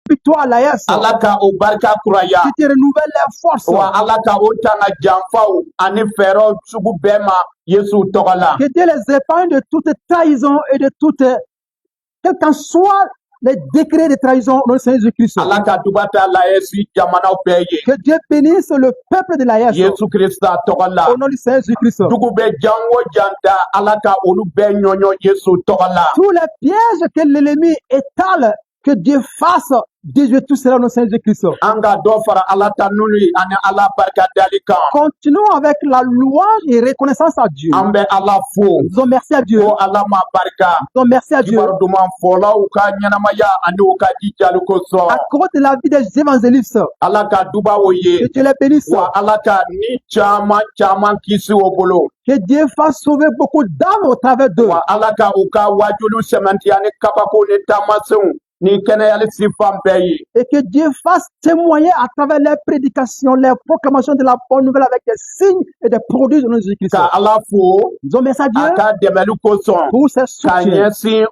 victoire la yes. ala ka o barika kuraya Qui te renouvelle les forces. wa ala ka o tanga janfaw ani fɛɛrɛw sugu bɛɛ ma Yesu tɔgɔ la Que Dieu les épargne de toute trahison et de toute, quel qu'en soit les décrets de trahison au nom de Seigneur Jésus-Christ. ala ka duba ta layɛsi jamanaw bɛɛ ye Que Dieu bénisse le peuple de la yes. Yesu Krista tɔgɔ la Au nom du Seigneur Jésus-Christ. dugu bɛ jan o jan da ala ka olu bɛɛ ɲɔɲɔ Yesu tɔgɔ la Tous les pièges que l'ennemi étale, que Dieu fasse déjouer tout cela au nom de Seigneur Jésus-Christ. an ka dɔ fara ala tanuli ani ala barika dali kan Continuons avec la louange et reconnaissance à Dieu. an bɛ ala fo Disons merci à Dieu. ko ala ma barika Disons merci à Dieu. kibaru duman fɔlaw ka ɲɛnamaya ani u ka jijali kosɔn À cause de la vie des évangélistes. ala ka duba o ye Que Dieu les bénisse. wa ala ka ni caman caman kisi o bolo Que Dieu fasse sauver beaucoup d'âmes au travers d'eux. wa ala ka u ka wajulu sɛmɛntiya ni kabako ni taamasenw ni kɛnɛyali sifan bɛɛ ye Et que Dieu fasse témoigner à travers les prédications, les proclamations de la bonne nouvelle avec des signes et des produits de notre Jésus-Christ. ka ala fo Disons merci à a Dieu ka dɛmɛli kosɔn pour ses ka soutiens. ɲɛsin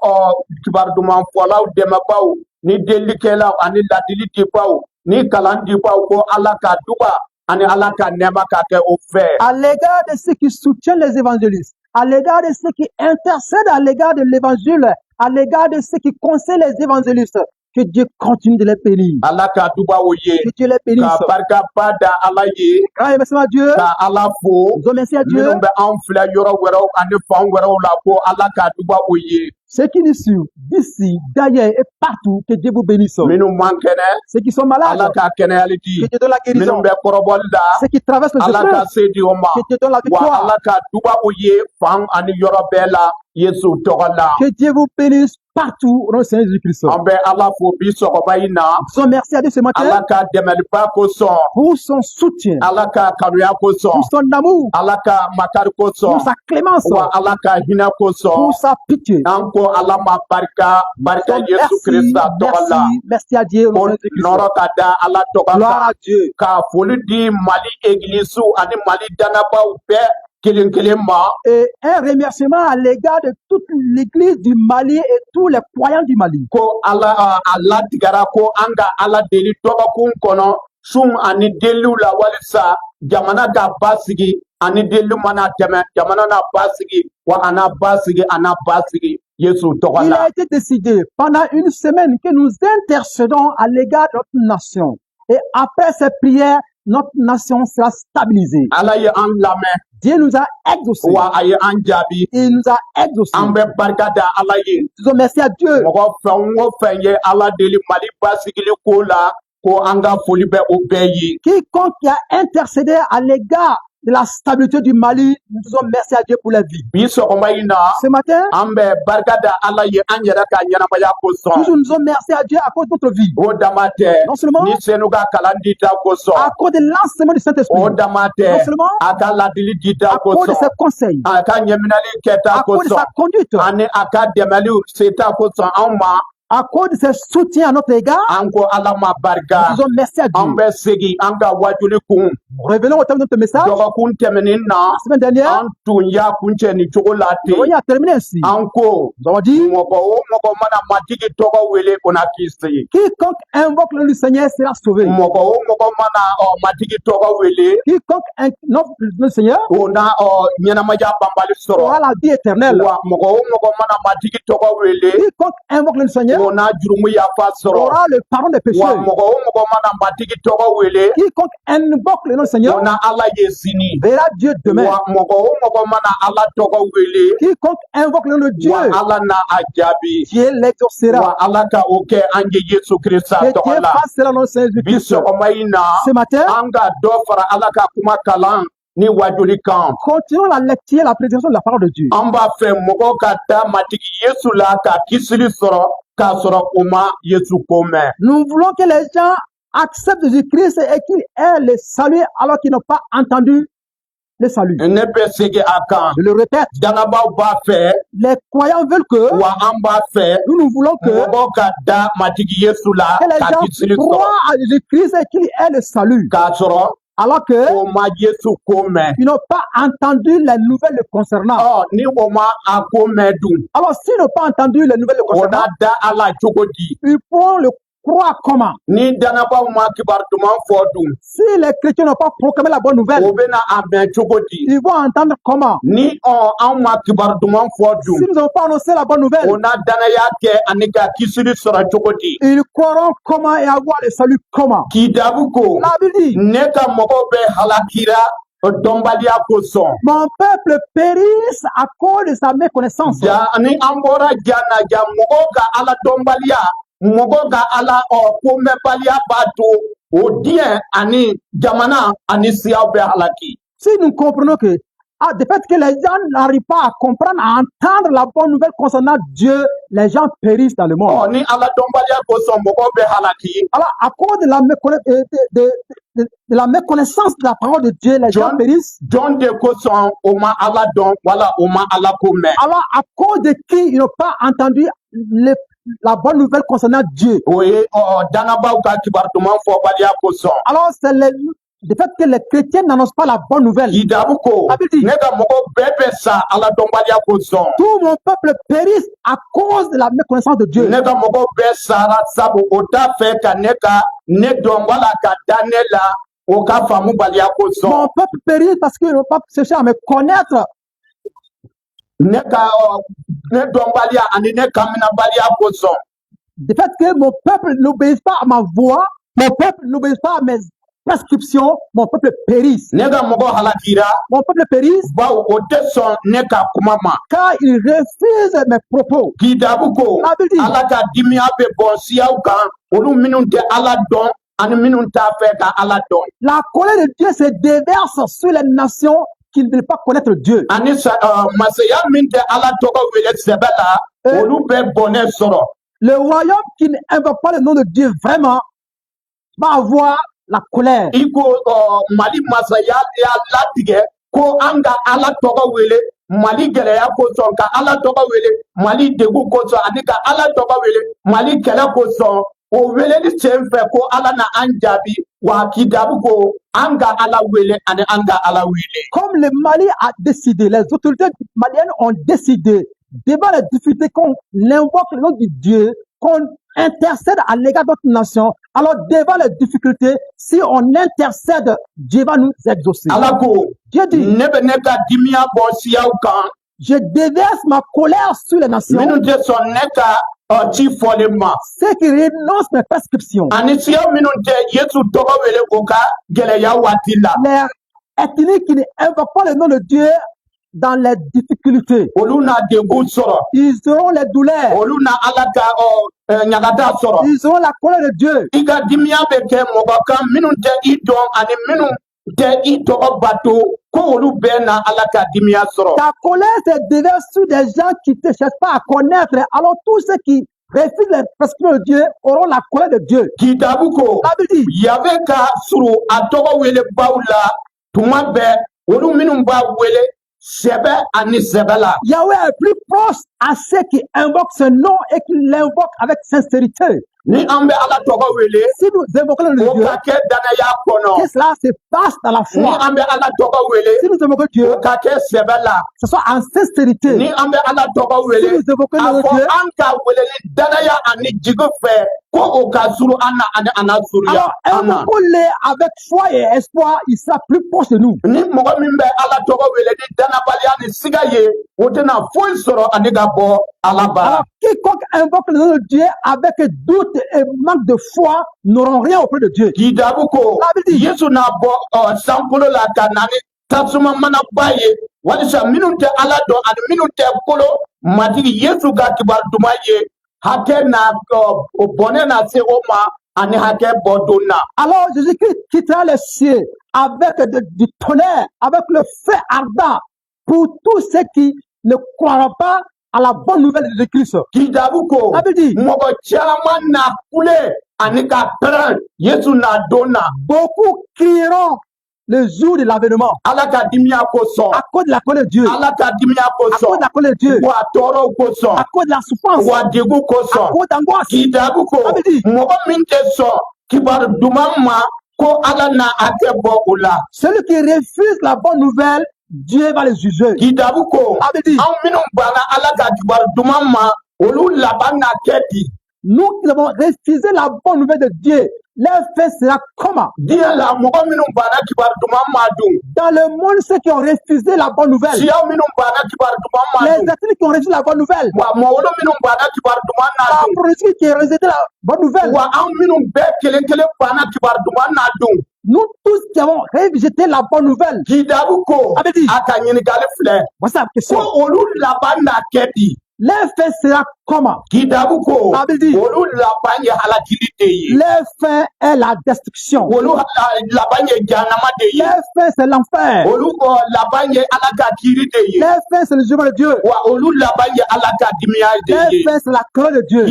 kibaru duman fɔlaw dɛmɛbaw ni delikɛlaw ani ladili dibaw ni kalan dibaw ko ala ka duba ani ala ka nɛɛma ka kɛ o fɛ À l'égard de ceux qui soutiennent les évangélistes, à l'égard de ceux qui intercèdent à l'égard de l'évangile, à l'égard de ceux qui conseillent les évangélistes, que Dieu continue de les bénir. ala ka duba o ye Que Dieu les bénisse. ka barikaba da ala ye Grand remerciement à Dieu. ka ala fo Disons merci à Dieu. minnu bɛ an filɛ yɔrɔ wɛrɛw ani fan wɛrɛw la ko ala ka duba o ye Ceux qui nous suivent d'ici, d'ailleurs et partout, que Dieu vous bénisse. minnu man kɛnɛ Ceux qui sont malades, ala ka kɛnɛyali di que Dieu donne la guérison. minnu bɛ kɔrɔbɔli la Ceux qui traversent le ala ka chemin, se di o ma que Dieu donne la wa victoire. ala ka duba o ye fan ani yɔrɔ bɛɛ la Yesu tɔgɔ la Que Dieu vous bénisse partout au nom du Seigneur Jésus-Christ. an bɛ ala fo bi sɔgɔma in na Disons merci à Dieu ce matin ala ka dɛmɛliba kosɔn pour son soutien, ala ka kanuya kosɔn pour son amour, ala ka makari pour kosɔn sa clémence, wa ala ka hinɛ kosɔn pour sa pitié. an ko ala ma barika barika Donc, Yesu Krista tɔgɔ la merci à Dieu au nom ko de Jésus-Christ. nɔrɔ ka da ala tɔgɔ Gloire kan à Dieu. ka foli di Mali egilisu ani Mali danabaw bɛɛ kelen kelen ma Et un remerciement à l'égard de toute l'église du Mali et tous les croyants du Mali. ko ala a latigɛra ko an ka ala deli dɔgɔkun kɔnɔ sun ani deliw la walisa jamana ka basigi ani deli mana tɛmɛ jamana na basigi wa ana basigi ana basigi Yesu tɔgɔ Il la a été décidé pendant une semaine que nous intercédons à l'égard de notre nation. Et après ces prières, notre nation sera stabilisée. ala ye an lamɛn Dieu nous a exaucés. wa a ye an jaabi Il nous a exaucés. an bɛ barika da ala ye Disons merci à Dieu. mɔgɔ fɛn o fɛn ye ala deli Mali basigili ko la ko an ka foli bɛ o bɛɛ ye Quiconque qui a intercédé à l'égard de la stabilité du Mali, nous disons merci à Dieu pour la vie. bi sɔgɔma in na Ce matin, an bɛ barika da ala ye an yɛrɛ ka ɲɛnamaya kosɔn toujours nous disons merci à Dieu à cause de notre vie. o dama tɛ Non seulement ni senu ka kalan dita kosɔn à cause de l'enseignement du Saint-Esprit, o dama non tɛ seulement a ka ladili dita à cause de kosɔn ses conseils, a ka ɲɛminali kɛta à cause de kosɔn sa conduite, ani a ka dɛmɛli seta kosɔn anw ma à cause de ses soutiens à notre égard, an ko ala ma barika nous disons merci à an Dieu. bɛ segin an ka wajuli kun Revenons au thème de notre message. dɔgɔkun tɛmɛnin na La semaine dernière, an tun y'a kuncɛ ni cogo la nous ten avons terminé ainsi. an ko Nous avons dit, mɔgɔ o mɔgɔ mana matigi tɔgɔ wele o na k'i se quiconque invoque le nom du Seigneur sera sauvé. mɔgɔ o mɔgɔ mana matigi tɔgɔ wele Quiconque invoque le nom du Seigneur o na ɲɛnamaya banbali sɔrɔ aura la vie éternelle. wa mɔgɔ o mɔgɔ mana matigi tɔgɔ wele Quiconque invoque le nom du Seigneur o na jurumu yafa sɔrɔ aura le pardon des péchés. wa mɔgɔ o mɔgɔ mana matigi tɔgɔ wele Quiconque invoque le nom du Seigneur o na ala ye sini verra Dieu demain. wa mɔgɔ o mɔgɔ mana ala tɔgɔ wele Quiconque invoque le nom de Dieu, wa ala na a jaabi Dieu l'exaucera. wa ala ka o kɛ an ye Yesu Krista Que Dieu tɔgɔ la fasse cela au nom de Seigneur bi Jésus-Christ. sɔgɔma in na Ce matin, an ka dɔ fara ala ka kuma kalan ni wajuli kan continuons la lecture, la prédication de la parole de Dieu. an b'a fɛ mɔgɔw ka taa matigi Yesu la ka kisili sɔrɔ k'a sɔrɔ u ma Yesu ko mɛn Nous voulons que les gens acceptent Jésus-Christ et qu'ils aient le salut alors qu'ils n'ont pas entendu le salut. ne bɛ segin a kan Je le répète, dangabaw b'a fɛ les croyants veulent que, wa an b'a fɛ nous voulons que mɔgɔw ka da matigi Yesu la les ka kisili gens sɔrɔ croient à Jésus-Christ et qu'ils aient le salut. k'a sɔrɔ Alors que o ma Yesu ko mɛn ils n'ont pas entendu les nouvelles le concernant. ni o ma a ko mɛn dun Alors s'ils n'ont pas entendu les nouvelles le o na concernant, da ala cogo di ils pourront croient comment? Ni danaba ma kibar duman fɔ dun. Si les chrétiens n'ont pas proclamé la bonne nouvelle, O bena a mɛn cogo di? ils vont entendre comment? Ni anw ma kibar duman fɔ Si dun. nous n'avons pas annoncé la bonne nouvelle, O na danaya kɛ ani ka kisiri sɔrɔ cogo di? ils croiront comment et avoir le salut comment? K'i dabu ko La Bible dit, ne ka mɔgɔw bɛ halakira dɔnbaliya kosɔn. mon peuple périsse à cause de sa méconnaissance. Ja ni an bɔra ja na ja mɔgɔw ka ala dɔnbaliya, mɔgɔw ka ala komɛbaliya b'a to o diɲɛ ani jamana ani siyaw bɛ halaki. Si nous comprenons que, du fait que les gens n'arrivent pas à comprendre, à entendre la bonne nouvelle concernant Dieu, les gens périssent dans le monde. Ni ala dɔnbaliya kosɔn mɔgɔw bɛ halaki. Alors, à cause de la méconnaissance de la parole de Dieu, les gens périssent. Jɔn de kosɔn o ma ala dɔn wala o ma ala ko mɛn. Alors, à cause de qui ils n'ont pas entendu la bonne nouvelle concernant Dieu. O ye dangabaw ka kibar duman fɔbaliya kosɔn. Alors, c'est le fait que les chrétiens n'annoncent pas la bonne nouvelle. K'i dabu ko ne ka mɔgɔw bɛɛ bɛ sa ala dɔnbaliya kosɔn. Tout mon peuple périsse à cause de la méconnaissance de Dieu. Ne ka mɔgɔw bɛɛ sara sabu o t'a fɛ ka ne dɔn wala ka da ne la o ka faamu baliya kosɔn. Mon peuple périsse parce qu'ils n'ont pas cherché à me connaître. Ne dɔnbaliya ani ne kaminabaliya kosɔn. Du fait que mon peuple n'obéisse pas à ma voix, mon peuple n'obéisse pas à mes prescriptions, mon peuple périsse. Ne ka mɔgɔw halakira. Mon peuple périsse. Bawo o tɛ sɔn ne ka kuma ma. Car il refuse mes propos. K'i dabu ko ala ka dimiya bɛ bɔn siyaw kan olu minnu tɛ ala dɔn ani minnu t'a fɛ ka ala dɔn. La colère de Dieu se déverse sur les nations qui ne veulent pas connaître Dieu. Ani masaya min tɛ ala tɔgɔ wele sɛbɛ la olu bɛ bɔnɛ sɔrɔ. Le royaume qui n'invoque pas le nom de Dieu vraiment va avoir la colère. I ko Mali masaya y'a latigɛ ko an ka ala tɔgɔ wele Mali gɛlɛya kosɔn ka ala tɔgɔ wele Mali degun kosɔn ani ka ala tɔgɔ wele Mali kɛlɛ kosɔn o weleli sen fɛ ko ala na an jaabi wa k'i dabu ko an ka ala wele ani an ka ala wele. Comme le Mali a décidé, les autorités maliennes ont décidé devant les difficultés qu'on invoque le nom de Dieu, qu'on intercède à l'égard d'autres nations. Alors devant les difficultés, si on intercède, Dieu va nous exaucer. Dieu dit, je déverse ma colère sur les nations. Ceux qui renoncent mes prescriptions. Les ethniques qui n'invoquent pas le nom de Dieu dans les difficultés. Ils auront les douleurs. Ils auront la colère de Dieu. Ta colère se déverse sur des gens qui ne cherchent pas à connaître. Alors tous ceux qui refusent les prescriptions de Dieu auront la colère de Dieu. La Bible dit, Yahweh est plus proche à ceux qui invoquent ce nom et qui l'invoquent avec sincérité. Si nous invoquons le Dieu, que cela se passe dans la foi. Si nous invoquons Dieu, ce soit en sincérité. Si nous invoquons le Dieu, alors invoquons-le avec foi et espoir, il sera plus proche de nous. Alors quiconque invoque le nom de Dieu avec doute et manque de foi n'auront rien auprès de Dieu. La Bible dit, alors Jésus-Christ quittera les cieux avec du tonnerre, avec le feu ardent pour tous ceux qui ne croiront pas à la bonne nouvelle de Jésus-Christ. La Bible dit, beaucoup crieront le jour de l'avènement à cause de la colère de Dieu, à cause de la colère de Dieu, à cause de la souffrance, à cause d'angoisse. La Bible dit, celui qui refuse la bonne nouvelle, Dieu va les juger. La Bible dit, Nous qui avons refusé la bonne nouvelle de Dieu, leur fin sera comment? Dans le monde, ceux qui ont refusé la bonne nouvelle, les ethniques qui ont refusé la bonne nouvelle, la politique qui a rejeté la bonne nouvelle, nous tous qui avons rejeté la bonne nouvelle, voici la question. Leur fin sera comment? Leur fin est la destruction. Leur fin c'est l'enfer. Leur fin c'est le jugement de Dieu. Leur fin c'est la colère de Dieu.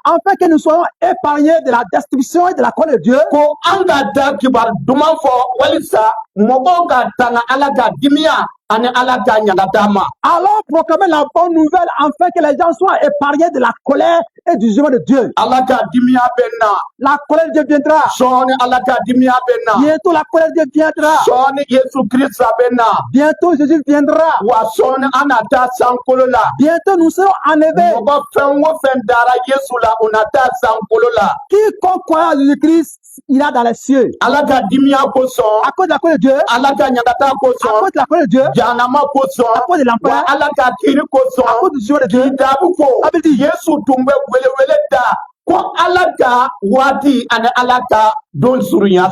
Afin que nous soyons épargnés de la destruction et de la colère de Dieu, alors proclamer la bonne nouvelle afin que les gens soient épargnés de la colère et du jugement de Dieu. La colère de Dieu viendra. Bientôt la colère de Dieu viendra. Bientôt Jésus viendra. Bientôt nous serons enlevés. Quiconque croit en Jésus-Christ, il a dans les cieux. À cause de la colère de Dieu, à cause de la colère de Dieu, à cause de l'enfer, à cause du jugement de Dieu,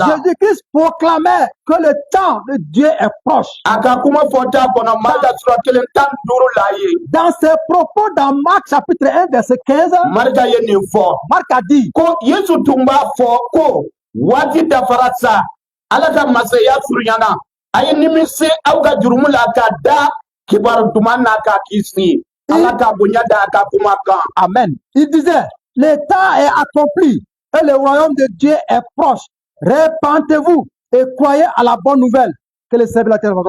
Jésus-Christ proclamait que le temps de Dieu est proche. Dans ses propos dans Marc chapitre 1 verset 15, Marc a dit Amen. Il disait, le temps est accompli et le royaume de Dieu est proche. Répentez-vous et croyez à la bonne nouvelle que le serviteur de la terre va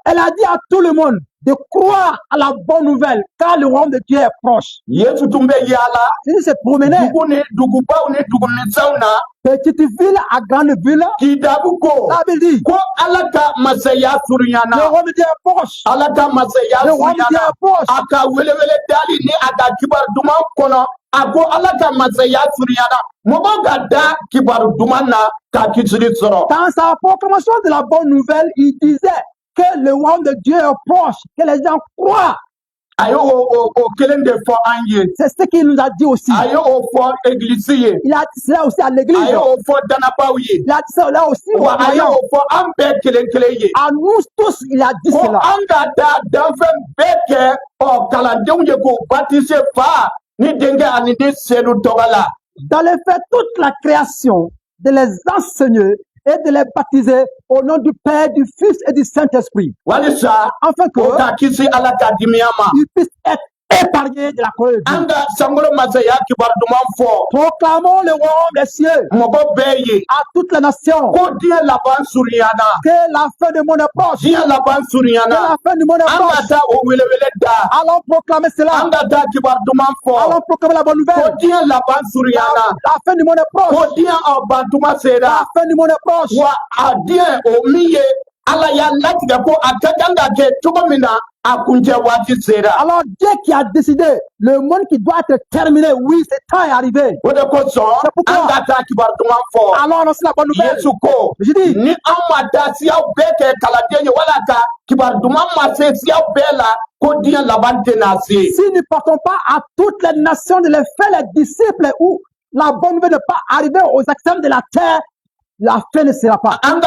Elle a dit à tout le monde de croire à la bonne nouvelle, car le royaume de Dieu est proche. Il se promenait petite ville à grande ville. La Bible dit le royaume de Dieu est proche. Le royaume de Dieu est proche. Dans sa proclamation de la bonne nouvelle, il disait que le royaume de Dieu est proche, que les gens croient. C'est ce qu'il nous a dit aussi. Il a dit cela aussi à l'église. Il a dit cela aussi au royaume. À nous tous, il a dit cela. Dans le fait, toute la création, de les enseigner et de les baptiser au nom du Père, du Fils et du Saint-Esprit. Afin qu'ils puissent être épargnés de la colère de Dieu. Proclamons le royaume des cieux à toutes les nations. Que la fin du monde est proche. Que la fin du monde est proche. Allons proclamer cela. Allons proclamer la bonne nouvelle. La fin du monde est proche. La fin du monde est proche. Alors Dieu qui a décidé le monde qui doit être terminé, oui, ce temps est arrivé. C'est pourquoi alors annonce la bonne nouvelle. Je dis si nous ne partons pas à toutes les nations de les faire les disciples, où la bonne nouvelle n'est pas arrivée aux extrêmes de la terre, la fin ne sera pas. Allons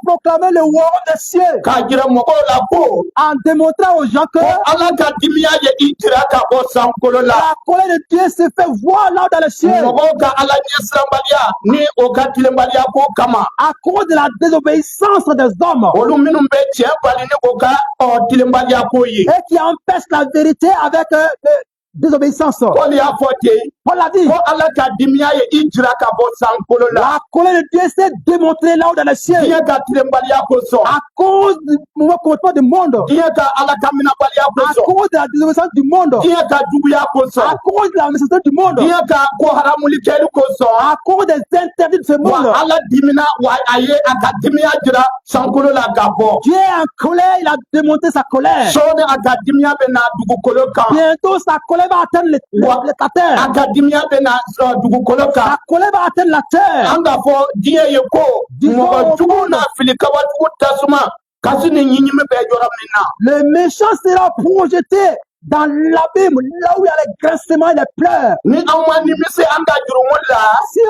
proclamer le royaume des cieux en démontrant aux gens que la colère de Dieu se fait voir là dans les cieux à cause de la désobéissance des hommes et qui empêche la vérité avec désobéissance. Paul a dit, la colère de Dieu s'est démontrée là-haut dans les cieux à cause du mauvais comportement du monde, à cause de la désobéissance du monde, à cause de la méchanceté du monde, à cause des interdits de ce monde. Dieu est en colère, il a démonté sa colère. Bientôt sa colère va atteindre la terre. Sa colère va atteindre la terre. Le méchant sera projeté dans l'abîme, là où il y a les grincements et les pleurs. Si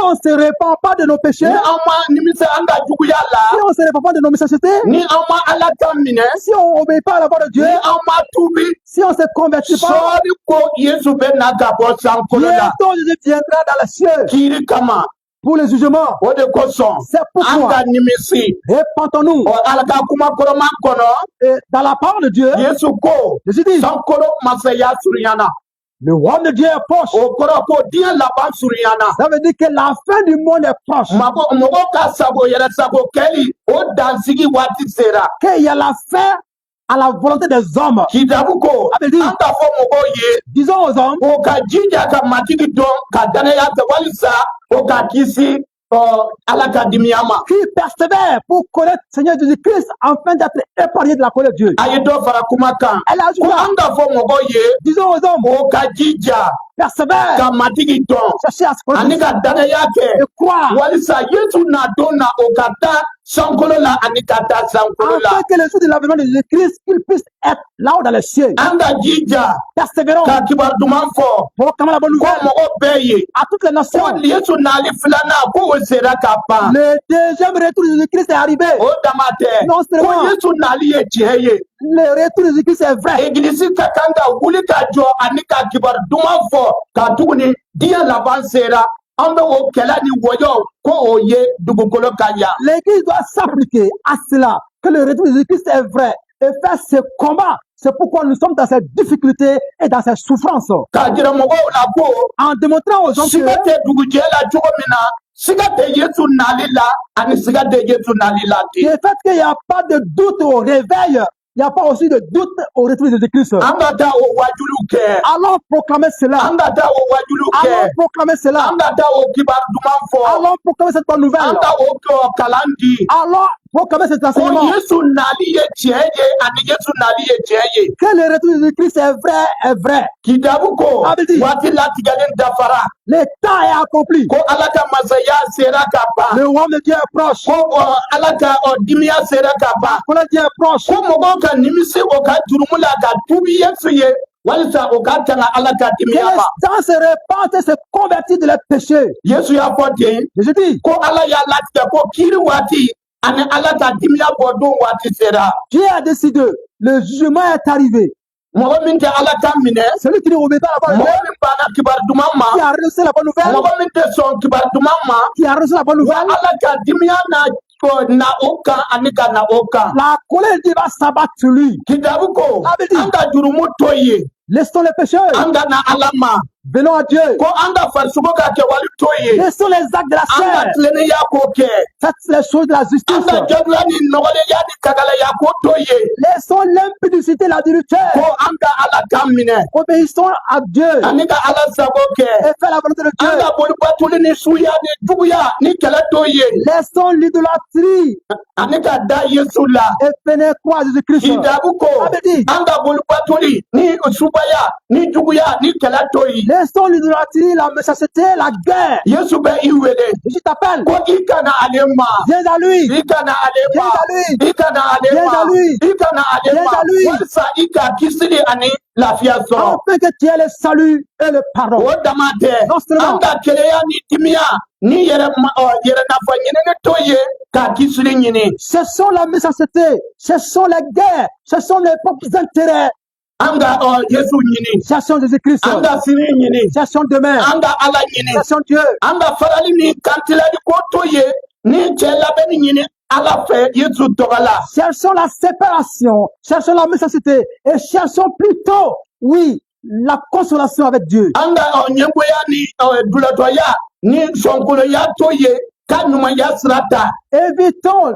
on ne se répand pas de nos péchés, si on ne se répand pas de nos méchancetés, si on n'obéit pas à la voix de Dieu, si on ne se convertit pas, bientôt Jésus viendra dans les cieux pour le jugement. C'est pourquoi répandons-nous. Dans la parole de Dieu, Jésus dit, le roi de Dieu est proche. Ça veut dire que la fin du monde est proche. Qu'il y a la fin à la volonté des hommes. Disons aux hommes, qui persévère pour connaître Seigneur Jésus-Christ afin d'être épargné de la colère de Dieu. Elle a ajouté, disons aux hommes, persévère, cherchez à se connaître et croire, afin que le jour de l'avènement de Jésus-Christ, qu'il puisse être là-haut dans les cieux. Persévérons, proclamons la bonne nouvelle à toutes les nations. Le deuxième retour de Jésus-Christ est arrivé. Non seulement le retour de Jésus-Christ est vrai. L'Église doit s'appliquer à cela, que le retour de Jésus-Christ est vrai et faire ce combat. C'est pourquoi nous sommes dans cette difficulté et dans cette souffrance. En démontrant aux gens que le fait qu'il n'y a pas de doute au réveil, il n'y a pas aussi de doute au retour de Jésus-Christ. Allons proclamer cela. Allons proclamer cela. Allons proclamer cette bonne nouvelle. Allons proclamer cet enseignement. Que le retour de Jésus-Christ est vrai, est vrai. Le temps est accompli. Le roi de Dieu est proche. La colère de Dieu est proche. Que les gens se repentent et se convertissent de leurs péchés. Jésus dit, Dieu a décidé, le jugement est arrivé. Celui qui ne remet pas la bonne nouvelle, qui a reçu la bonne nouvelle, qui a reçu la bonne nouvelle, la colère de Dieu va s'abattre sur lui. Laissons les pécheurs. Venons à Dieu. Laissons les actes de la chair. Faites les choses de la justice. Laissons l'impudicité, la adultère. Obéissons à Dieu. Et fais la volonté de Dieu. Laissons l'idolâtrie. Et venez croire à Jésus-Christ. Laissons l'idolâtrie, la méchanceté, la guerre. Je t'appelle. Viens à lui. Viens à lui. Viens à lui. Viens à lui. Afin que tu aies le salut et le pardon. Non seulement. Ce sont la méchanceté, ce sont les guerres, ce sont les propres intérêts. Cherchons Jésus-Christ. Cherchons demain. Cherchons Dieu. Cherchons la séparation, cherchons la méchanceté et cherchons plutôt, oui, la consolation avec Dieu. Anga onyemboya ni dulatoya ni sonkolo ya toye kanuma ya srata. Évitons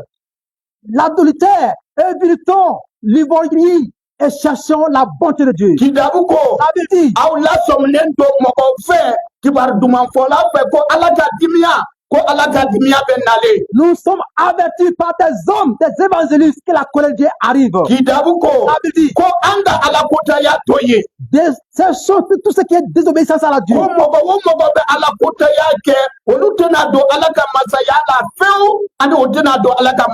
l'adultère, évitons l'ivrognerie et cherchons la bonté de Dieu. Kidabuko. Ça veut dire, Aw la somnendo moko fe kibar duman fola fe ko alaka dimia. Nous sommes avertis par des hommes, des évangélistes que la colère de Dieu arrive. Ça veut dire, ces choses, tout ce qui est désobéissance à la Dieu.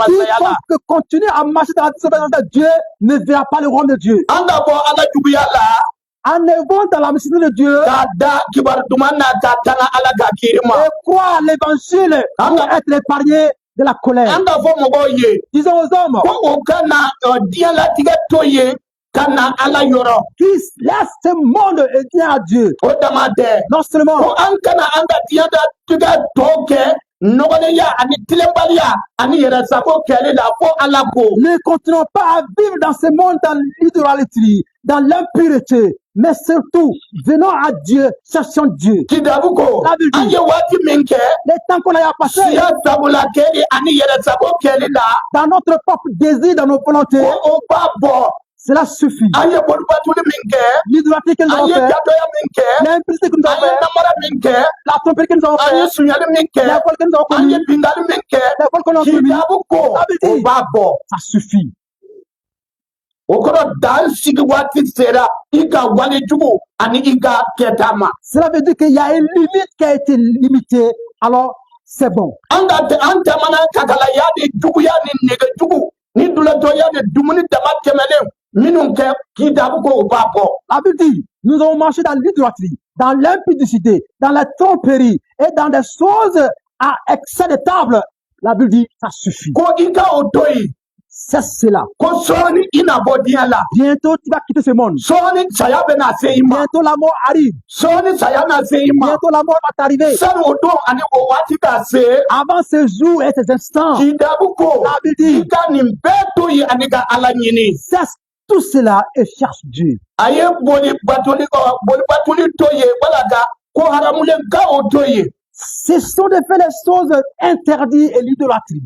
Quiconque continue à marcher dans la désobéissance de Dieu ne verra pas le royaume de Dieu. En étant dans la mission de Dieu et croire l'évangile pour être épargné de la colère. Disons aux hommes qui laisse ce monde et vient à Dieu. Non seulement ne continuons pas à vivre dans ce monde dans l'idolâtrie, dans l'impureté, mais surtout venons à Dieu, cherchons Dieu. Les temps qu'on a passé dans notre propre désir, dans nos volontés, cela suffit. L'idolâtrie que nous avons fait, l'impudicité que nous avons fait, la tromperie que nous avons fait, les vols que nous avons commis, les vols que nous avons commis, ça suffit. Cela veut dire qu'il y a une limite qui a été limitée, alors c'est bon. La Bible dit, nous avons marché dans l'idolâtrie, dans l'impudicité, dans la tromperie et dans des choses à excès de table. La Bible dit, ça suffit. C'est cela. Bientôt, tu vas quitter ce monde. Bientôt, la mort arrive. Bientôt, la mort va t'arriver. Avant ce jour et ces instants, la Bible dit, cesse tout cela et cherche Dieu. Ce sont de faire les choses interdites et l'idolâtrie.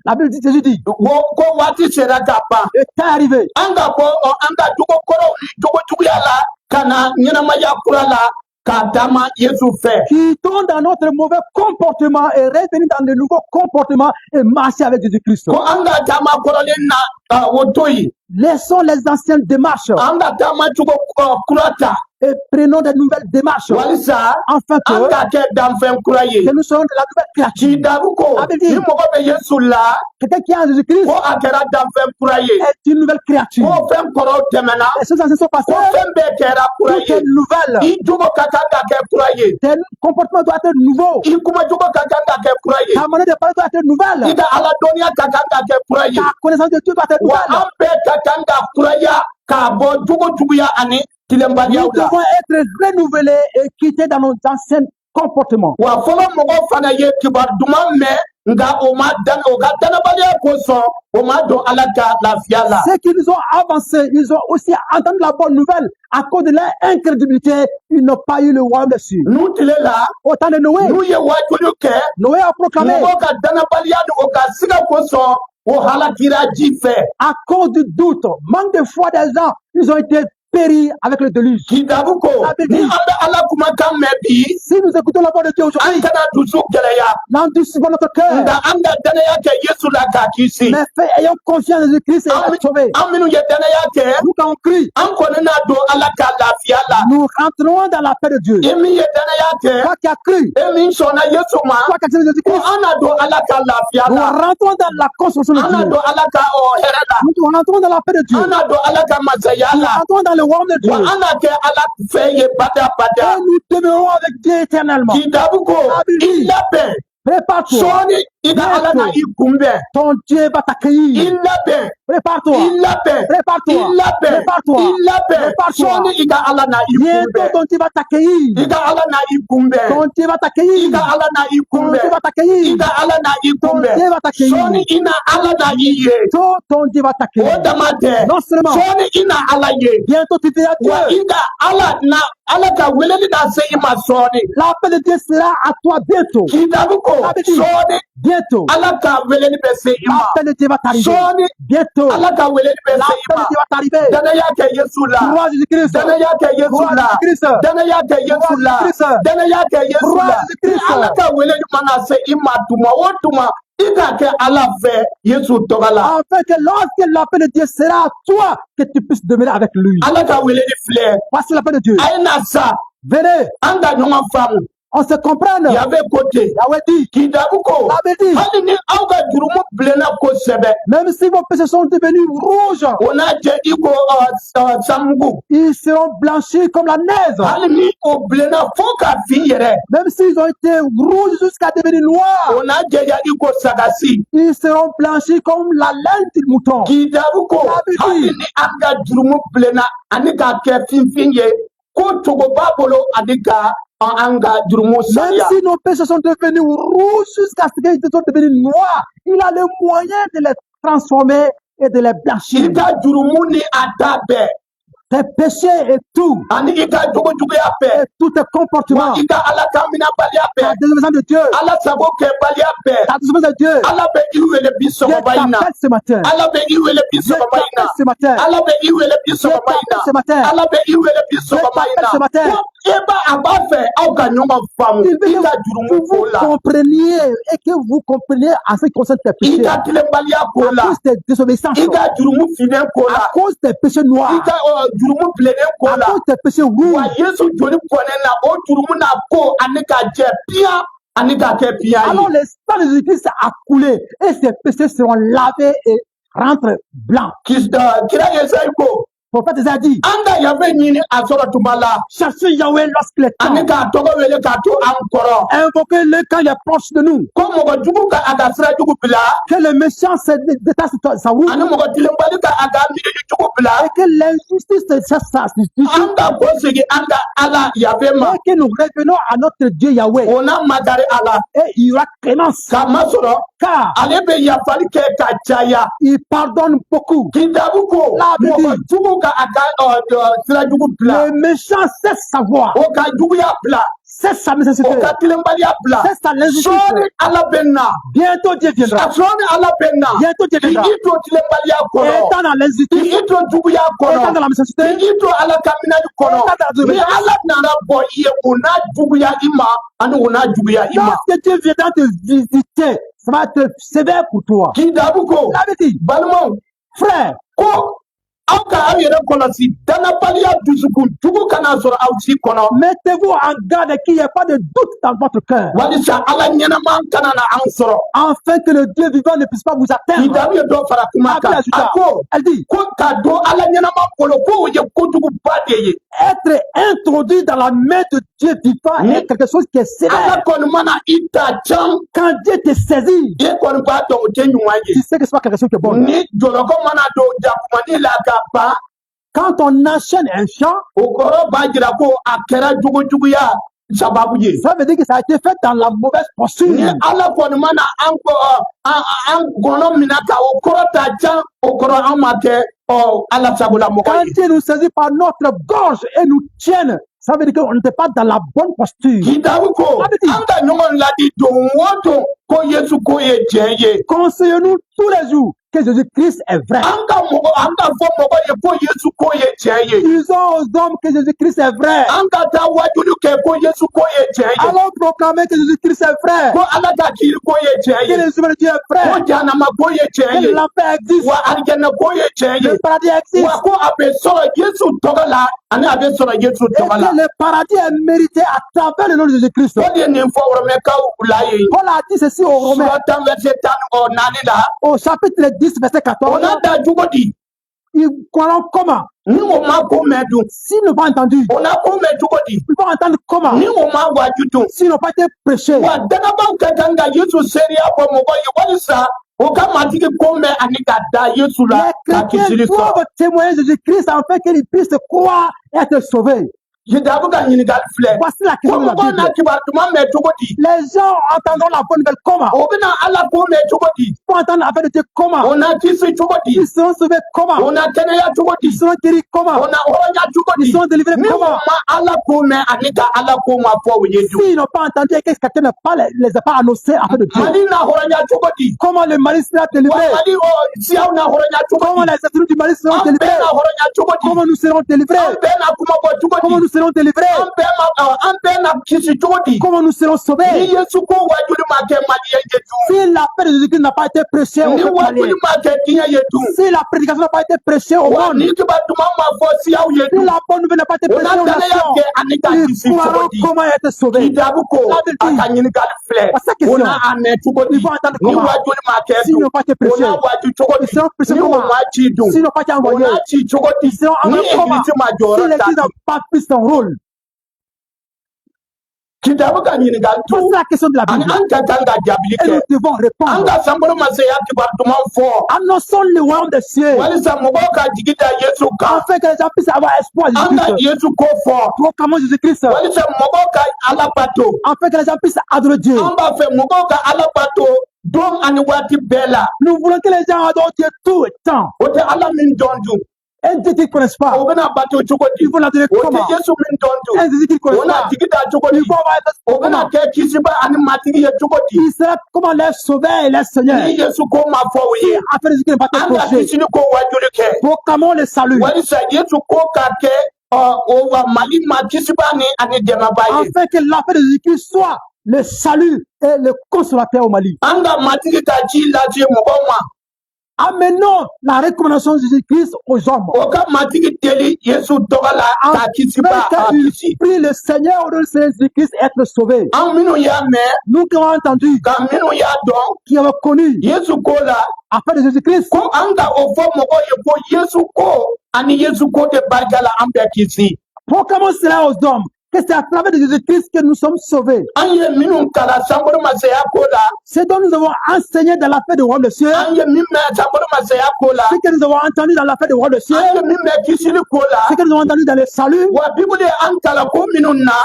La Bible dit, Jésus dit, le temps est arrivé. Quittons dans notre mauvais comportement et revenons dans le nouveau comportement et marcher avec Jésus-Christ. Laissons les anciennes démarches et prenons de nouvelles démarches afin que nous soyons de la nouvelle créature. Quelqu'un qui a Jésus-Christ est une nouvelle créature. Les choses anciennes sont passées. Tout est nouvelle. Tes comportements doivent être nouveaux. Ta manière de parler doit être nouvelle. Ta connaissance de Dieu doit être nouvelle. Nous devons être renouvelés et quitter dans nos anciens comportements. Ceux qui nous ont avancé, ils ont aussi entendu la bonne nouvelle. À cause de leur incrédulité, ils n'ont pas eu le royaume des cieux. Au temps de Noé, Noé a proclamé à cause du doute, manque de foi des gens, ils ont été périr avec le déluge. Si nous écoutons la voix de Dieu aujourd'hui, n'endurcissons notre cœur, mais ayons confiance en Jésus-Christ et être sauvés. Nous avons cru, nous rentrons dans la paix de Dieu. Toi qui as cru, toi qui as cru Jésus-Christ, nous rentrons dans la construction de Dieu. Nous rentrons dans la paix de Dieu. Nous rentrons dans le royaume de Dieu. Et nous demeurons avec Dieu éternellement. Prépare-toi. ton Dieu va t'accueillir. Prépare-toi. Bientôt ton Dieu va t'accueillir. Ton Dieu va t'accueillir. Ton Dieu va t'accueillir. Ton Dieu va t'accueillir. Ton Dieu va t'accueillir. Non seulement. Bientôt tu verras Dieu. L'appel de Dieu sera à toi bientôt. Bientôt. L'appel de Dieu va t'arriver. Bientôt. L'appel de Dieu va t'arriver. Crois Jésus-Christ. Crois afin que lorsque l'appel de Dieu sera à toi, que tu puisses demeurer avec lui. Voici l'appel de Dieu. Venez. On se comprend. Yahweh dit. Même si vos péchés sont devenus rouges, ils seront blanchis comme la neige. Même s'ils ont été rouges jusqu'à devenir noirs, ils seront blanchis comme la laine du mouton. Même si nos péchés sont devenus rouges jusqu'à ce qu'ils soient devenus noirs, il a le moyen de les transformer et de les blanchir. Tes péchés et tout. Et tous tes comportements. La désobéissance de Dieu. La désobéissance de Dieu. Dieu t'appelle ce matin. Dieu t'appelle ce matin. Dieu t'appelle ce matin. Dieu t'appelle ce matin. Il veut que vous compreniez et que vous compreniez à ce qui concerne tes péchés. À cause des désobéissances. À cause des péchés noirs. À cause des péchés rouges. Alors le sang de Jésus-Christ a coulé et ces péchés seront lavés et rentrent blancs. Le prophète a dit, cherchez Yahweh lorsqu'il est temps. Invoquez-le quand il est proche de nous. Que le méchant se détache sa route. Et que l'injustice cesse sa justice. Et que nous revenons à notre Dieu Yahweh. Et il y aura clémence. Car il pardonne beaucoup. Le méchant cesse sa voix. Cesse sa nécessité. Cesse sa l'injustice. Bientôt Dieu viendra. Bientôt Dieu viendra. Étant dans l'injustice. Étant dans la nécessité. Étant dans la lorsque Dieu viendra te visiter, ça va être sévère pour toi. Frère, mettez-vous en garde qu'il n'y ait pas de doute dans votre cœur. Afin que le Dieu vivant ne puisse pas vous atteindre. Elle dit, être introduit dans la main de Dieu vivant est quelque chose qui est sévère. Quand Dieu te saisit, tu sais que ce n'est pas quelque chose qui est bon. Quand on enchaîne un champ, ça veut dire que ça a été fait dans la mauvaise posture. Quand Dieu nous saisit par notre gorge et nous tienne, ça veut dire qu'on n'était pas dans la bonne posture. Conseillez-nous tous les jours que Jésus-Christ est vrai. Disons aux hommes que Jésus-Christ est vrai. Alors proclamez que Jésus-Christ est vrai. Que le Seigneur Dieu est vrai. Que l'enfer existe. Le paradis existe. Et que le paradis est mérité à travers le nom de Jésus-Christ. Paul a dit ceci aux Romains. Au chapitre 10, verset 14. Ils croiront comment? S'ils n'ont pas entendu, ils vont entendre comment? S'ils n'ont pas été prêchés. Les chrétiens doivent témoigner de Jésus-Christ afin qu'ils puissent croire et être sauvés. Voici la question de la Bible. Les gens entendront la bonne nouvelle comment? Pour entendre la vérité comment? Ils seront sauvés comment? Ils seront guéris comment? Ils seront délivrés comment? S'ils n'ont pas entendu et que quelqu'un ne les a pas annoncés afin de Dieu, comment le Mali sera délivré? Comment les êtres du Mali seront délivrés? Comment nous serons délivrés? Comment nous serons délivrés? Comment nous serons sauvés? Si la paix de Jésus-Christ n'a pas été prêchée au peuple malien, si la prédication n'a pas été prêchée au monde, si la bonne nouvelle n'a pas été prêchée aux nations, ils croiront comment être sauvés. La vérité, à sa question, ils vont entendre comment? S'ils n'ont pas été prêchés, ils seront prêchés comment? S'ils n'ont pas été envoyés, ils seront envoyés comment? Si l'Église n'a pas pris son rôle. C'est la question de la Bible. Et nous devons répondre. Annonçons le royaume des cieux. Afin que les gens puissent avoir espoir en Jésus-Christ. Proclamons Jésus-Christ. Afin que les gens puissent adorer Dieu. Nous voulons que les gens adorent Dieu tout le temps. Un Dieu qu'ils ne connaissent pas. Ils vont l'adorer comment? Un Dieu qu'ils ne connaissent pas. Ils vont avoir il sera comment les sauveurs et les seigneurs. Afin de dire qu'il n'est pas approché. Proclamons le salut. Afin que la paix de Jésus-Christ soit le salut et le consolateur au Mali. Amenons la recommandation de Jésus-Christ aux hommes. Prie le Seigneur au nom de Jésus-Christ être sauvé. Nous qui avons entendu, qui avons connu, afin de Jésus-Christ, proclamons cela aux hommes. Que c'est à travers de Jésus-Christ que nous sommes sauvés. Ce dont nous avons enseigné dans la paix du royaume de Dieu, ce que nous avons entendu dans la paix du royaume de Dieu, ce que nous avons entendu dans le salut,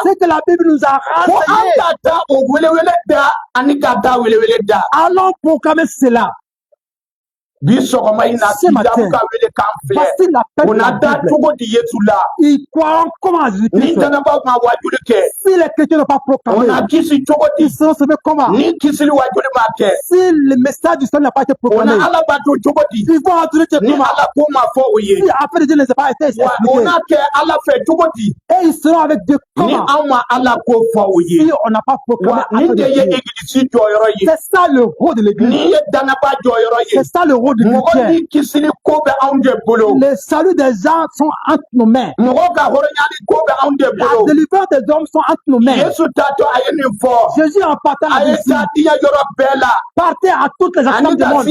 ce que la Bible nous a renseigné. Allons proclamer cela. Ce matin, voici la paix de la Bible. Ils croiront comment Jésus-Christ. Si les chrétiens n'ont pas proclamé, ils seront sauvés comment? Si le message du Seigneur n'a pas été proclamé, ils vont adorer Dieu comment? Si après Dieu ne les a pas été expliqué, et ils seront avec Dieu comment? Si on n'a pas proclamé après Dieu. C'est ça le rôle de l'Église. C'est ça le rôle de chrétien. Les saluts des gens sont entre nos mains. La délivrance des hommes sont entre nos mains. Jésus en partant ici, partez à toutes les actions du monde.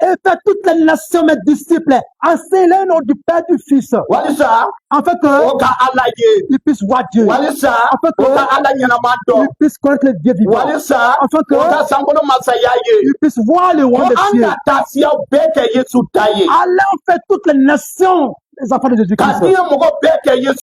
Et faites toutes les nations mes disciples. Enseignez le nom du Père, du Fils. Afin qu'ils puissent voir Dieu. Afin qu'ils puissent connaître le Dieu vivant. Afin qu'ils puissent voir le roi de Dieu. Allons faire toutes les nations, les enfants de Jésus-Christ.